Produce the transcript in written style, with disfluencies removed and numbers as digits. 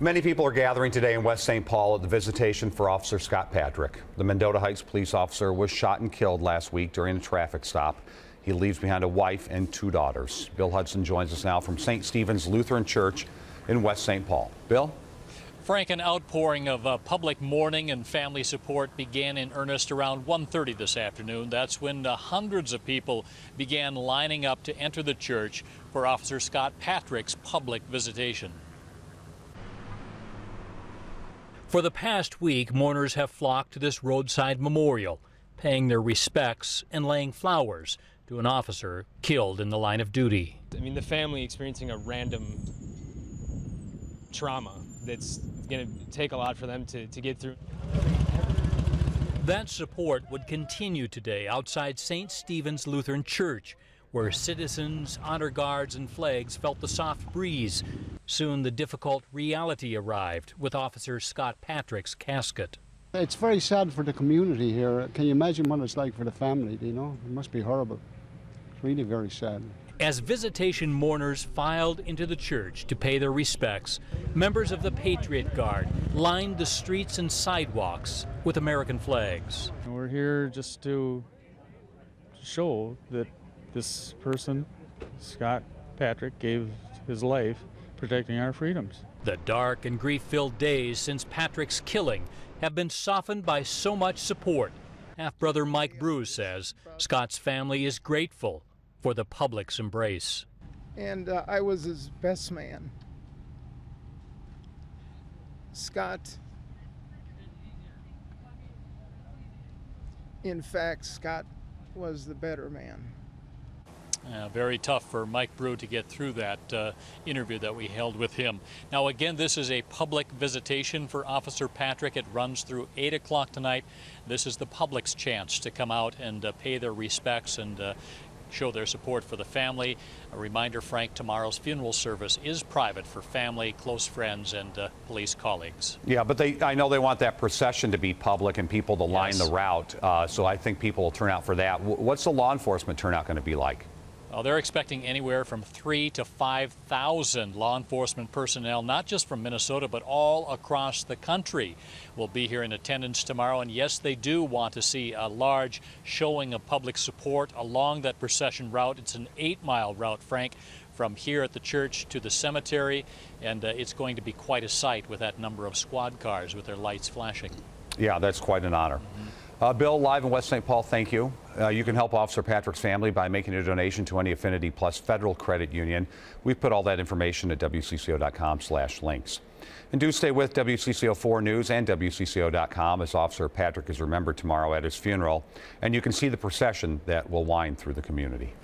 Many people are gathering today in West St. Paul at the Visitation for Officer Scott Patrick. The Mendota Heights police officer was shot and killed last week during a traffic stop. He leaves behind a wife and 2 daughters. Bill Hudson joins us now from St. Stephen's Lutheran Church in West St. Paul. Bill? Frank, an outpouring of public mourning and family support began in earnest around 1:30 this afternoon. That's when hundreds of people began lining up to enter the church for Officer Scott Patrick's public visitation. For the past week, mourners have flocked to this roadside memorial, paying their respects and laying flowers to an officer killed in the line of duty. I mean, the family experiencing a random trauma that's going to take a lot for them to get through. That support would continue today outside St. Stephen's Lutheran Church, where citizens, honor guards, and flags felt the soft breeze. Soon the difficult reality arrived with Officer Scott Patrick's casket. It's very sad for the community here. Can you imagine what it's like for the family, you know? It must be horrible. It's really very sad. As visitation mourners filed into the church to pay their respects, members of the Patriot Guard lined the streets and sidewalks with American flags. We're here just to show that this person, Scott Patrick, gave his life protecting our freedoms. The dark and grief-filled days since Patrick's killing have been softened by so much support. Half-brother Mike Brue says Scott's family is grateful for the public's embrace. And I was his best man. Scott, in fact, Scott was the better man. Very tough for Mike Brue to get through that interview that we held with him. Now again, this is a public visitation for Officer Patrick. It runs through 8 o'clock tonight. This is the public's chance to come out and pay their respects and show their support for the family. A reminder, Frank, tomorrow's funeral service is private for family, close friends, and police colleagues. Yeah, but I know they want that procession to be public and people to line the route, so I think people will turn out for that. What's the law enforcement turnout going to be like? Well, they're expecting anywhere from 3,000 to 5,000 law enforcement personnel, not just from Minnesota, but all across the country will be here in attendance tomorrow. And yes, they do want to see a large showing of public support along that procession route. It's an 8-mile route, Frank, from here at the church to the cemetery. And it's going to be quite a sight with that number of squad cars with their lights flashing. Yeah, that's quite an honor. Bill, live in West St. Paul, thank you. You can help Officer Patrick's family by making a donation to any Affinity Plus Federal Credit Union. We've put all that information at WCCO.com/links. And do stay with WCCO 4 News and WCCO.com as Officer Patrick is remembered tomorrow at his funeral. And you can see the procession that will wind through the community.